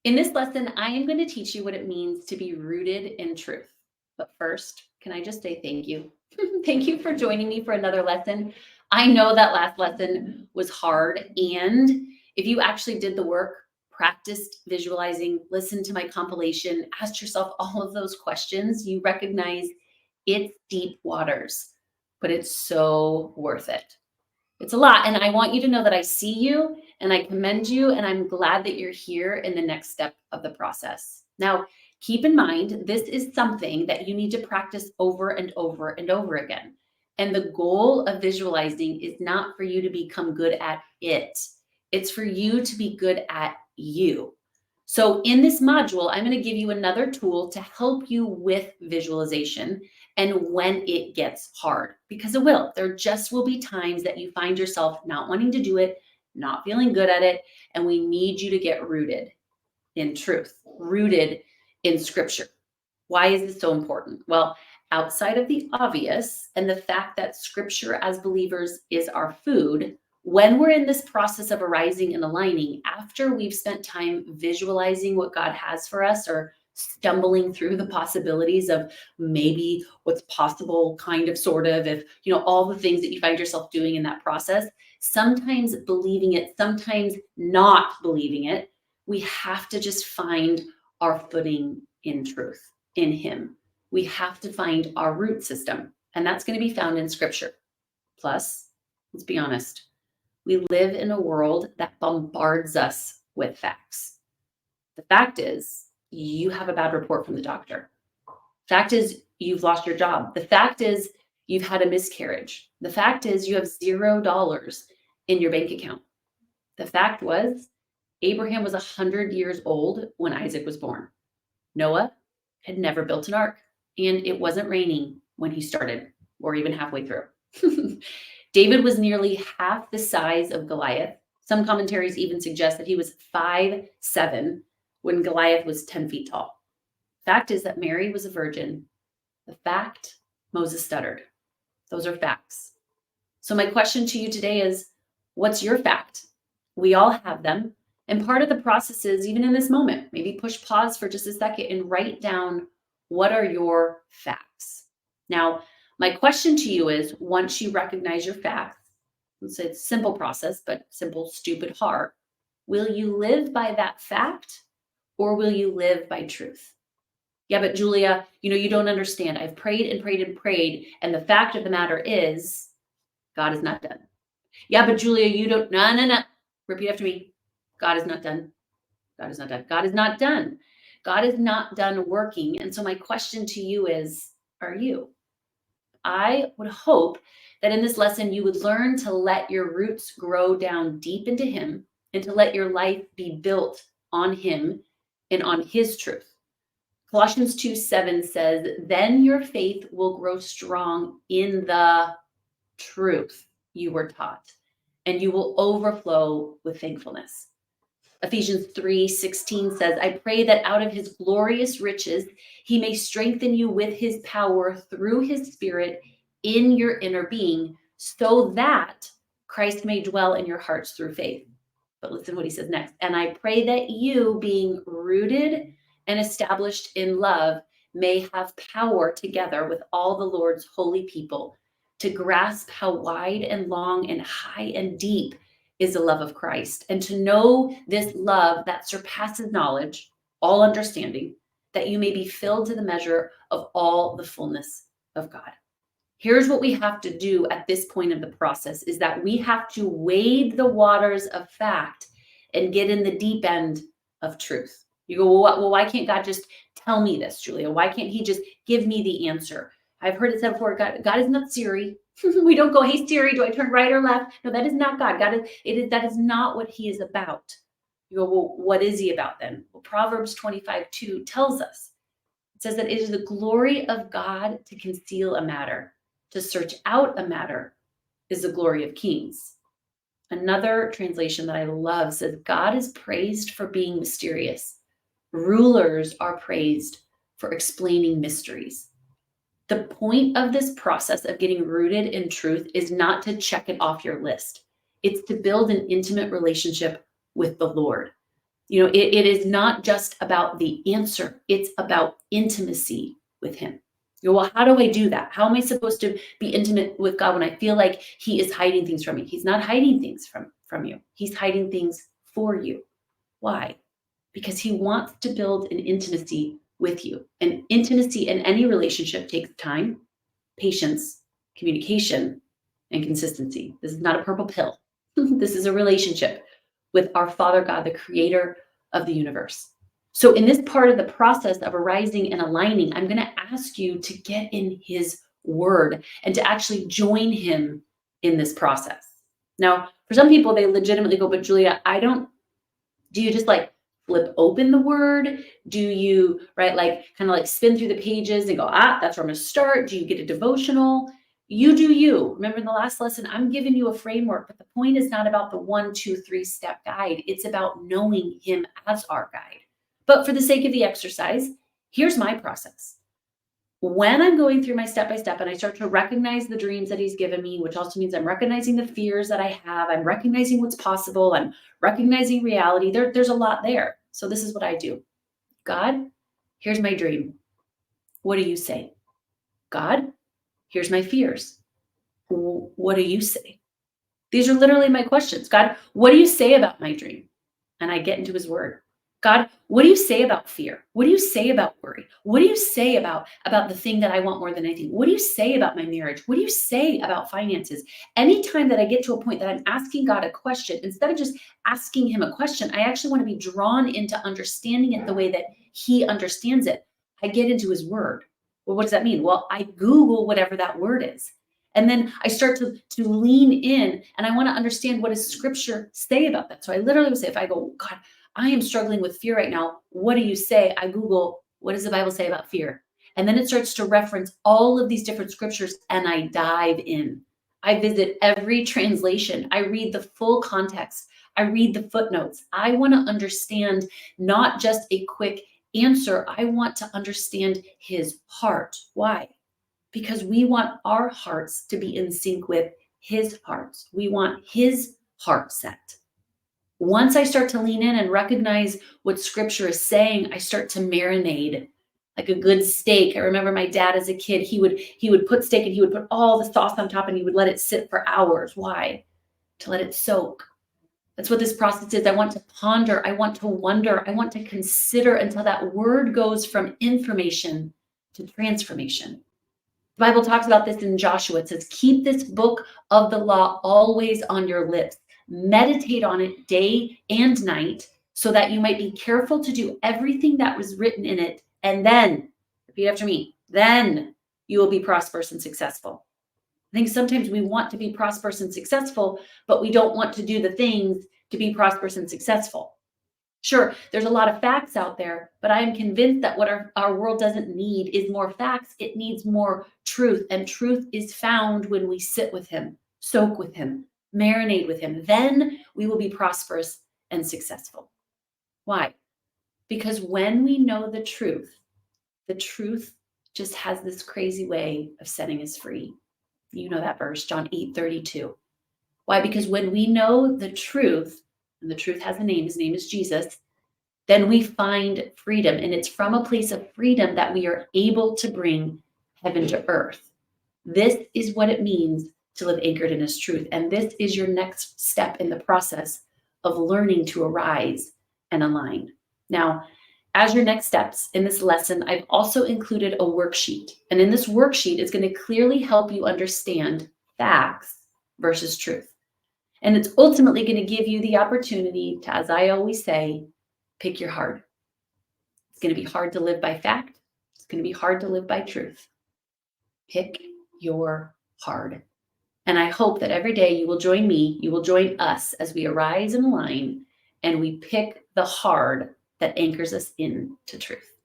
In this lesson, I am going to teach you what it means to be rooted in truth. But first, can I just say thank you? Thank you for joining me for another lesson. I know that last lesson was hard. And if you actually did the work, practiced visualizing, listened to my compilation, asked yourself all of those questions, you recognize it's deep waters, but it's so worth it. It's a lot. And I want you to know that I see you and I commend you. And I'm glad that you're here in the next step of the process. Now, keep in mind, this is something that you need to practice over and over and over again. And the goal of visualizing is not for you to become good at it, it's for you to be good at you. So, in this module, I'm going to give you another tool to help you with visualization and when it gets hard, because it will. There just will be times that you find yourself not wanting to do it, not feeling good at it, and we need you to get rooted in truth, rooted in Scripture. Why is this so important? Well, outside of the obvious and the fact that Scripture as believers is our food, when we're in this process of arising and aligning, after we've spent time visualizing what God has for us or stumbling through the possibilities of maybe what's possible, kind of, sort of, if, all the things that you find yourself doing in that process, sometimes believing it, sometimes not believing it, we have to just find our footing in truth, in Him. We have to find our root system, and that's going to be found in Scripture. Plus, let's be honest, we live in a world that bombards us with facts. The fact is, you have a bad report from the doctor. Fact is, you've lost your job. The fact is, you've had a miscarriage. The fact is, you have $0 in your bank account. The fact was, Abraham was 100 years old when Isaac was born. Noah had never built an ark, and it wasn't raining when he started, or even halfway through. David was nearly half the size of Goliath. Some commentaries even suggest that he was 5'7" when Goliath was 10 feet tall. Fact is that Mary was a virgin. The fact, Moses stuttered. Those are facts. So my question to you today is, what's your fact? We all have them. And part of the process is, even in this moment, maybe push pause for just a second and write down, what are your facts? Now, my question to you is, once you recognize your facts, let's say it's a simple process, but simple, stupid, hard, will you live by that fact or will you live by truth? Yeah, but Julia, you don't understand. I've prayed and prayed and prayed, and the fact of the matter is, God is not done. Yeah, but Julia, you don't, no. Repeat after me. God is not done. God is not done. God is not done. God is not done working. And so my question to you is, are you? I would hope that in this lesson, you would learn to let your roots grow down deep into Him and to let your life be built on Him and on His truth. Colossians 2:7 says, then your faith will grow strong in the truth you were taught, and you will overflow with thankfulness. Ephesians 3:16 says, I pray that out of His glorious riches, He may strengthen you with His power through His Spirit in your inner being, so that Christ may dwell in your hearts through faith. But listen what he says next. And I pray that you, being rooted and established in love, may have power together with all the Lord's holy people to grasp how wide and long and high and deep is the love of Christ, and to know this love that surpasses knowledge, all understanding, that you may be filled to the measure of all the fullness of God. Here's what we have to do at this point of the process, is that we have to wade the waters of fact and get in the deep end of truth. You go, well, why can't God just tell me this, Julia? Why can't He just give me the answer? I've heard it said before, God is not Siri. We don't go, hey Siri, do I turn right or left? No, that is not God. That is not what He is about. You go, well, what is He about then? Well, Proverbs 25:2 tells us. It says that it is the glory of God to conceal a matter. To search out a matter is the glory of kings. Another translation that I love says, God is praised for being mysterious. Rulers are praised for explaining mysteries. The point of this process of getting rooted in truth is not to check it off your list. It's to build an intimate relationship with the Lord. It is not just about the answer, it's about intimacy with him. Well, how do I do that? How am I supposed to be intimate with God when I feel like he is hiding things from me? He's not hiding things from you. He's hiding things for you. Why? Because he wants to build an intimacy with you. And intimacy in any relationship takes time, patience, communication, and consistency. This is not a purple pill. This is a relationship with our Father God, the creator of the universe. So, in this part of the process of arising and aligning, I'm going to ask you to get in his word and to actually join him in this process. Now, for some people, they legitimately go, but Julia, do you just like flip open the word? Do you, right, like kind of like spin through the pages and go, that's where I'm going to start? Do you get a devotional? You do you. Remember in the last lesson, I'm giving you a framework, but the point is not about the 1, 2, 3 step guide. It's about knowing him as our guide. But for the sake of the exercise, here's my process. When I'm going through my step by step and I start to recognize the dreams that he's given me, which also means I'm recognizing the fears that I have, I'm recognizing what's possible, I'm recognizing reality. There's a lot there. So this is what I do. God, here's my dream. What do you say? God, here's my fears. What do you say? These are literally my questions. God, what do you say about my dream? And I get into his word. God, what do you say about fear? What do you say about worry? What do you say about the thing that I want more than anything? What do you say about my marriage? What do you say about finances? Anytime that I get to a point that I'm asking God a question, instead of just asking him a question, I actually want to be drawn into understanding it the way that he understands it. I get into his word. Well, what does that mean? Well, I Google whatever that word is. And then I start to lean in and I want to understand, what does scripture say about that? So I literally would say, if I go, God, I am struggling with fear right now, what do you say? I Google, what does the Bible say about fear? And then it starts to reference all of these different scriptures and I dive in. I visit every translation. I read the full context. I read the footnotes. I want to understand not just a quick answer. I want to understand his heart. Why? Because we want our hearts to be in sync with his heart. We want his heart set. Once I start to lean in and recognize what scripture is saying, I start to marinate like a good steak. I remember my dad as a kid, he would put steak and he would put all the sauce on top and he would let it sit for hours. Why? To let it soak. That's what this process is. I want to ponder. I want to wonder. I want to consider until that word goes from information to transformation. The Bible talks about this in Joshua. It says, keep this book of the law always on your lips. Meditate on it day and night so that you might be careful to do everything that was written in it. And then, repeat after me, then you will be prosperous and successful. I think sometimes we want to be prosperous and successful, but we don't want to do the things to be prosperous and successful. Sure, there's a lot of facts out there, but I am convinced that what our world doesn't need is more facts. It needs more truth. And truth is found when we sit with him, soak with him, marinate with him. Then we will be prosperous and successful. Why? Because when we know the truth just has this crazy way of setting us free. You know that verse, John 8:32. Why? Because when we know the truth, and the truth has a name, his name is Jesus, then we find freedom. And it's from a place of freedom that we are able to bring heaven to earth. This is what it means to live anchored in his truth. And this is your next step in the process of learning to arise and align. Now, as your next steps in this lesson, I've also included a worksheet. And in this worksheet, it's going to clearly help you understand facts versus truth. And it's ultimately going to give you the opportunity to, as I always say, pick your heart. It's going to be hard to live by fact. It's going to be hard to live by truth. Pick your heart. And I hope that every day you will join me, you will join us as we arise and align, and we pick the hard that anchors us into truth.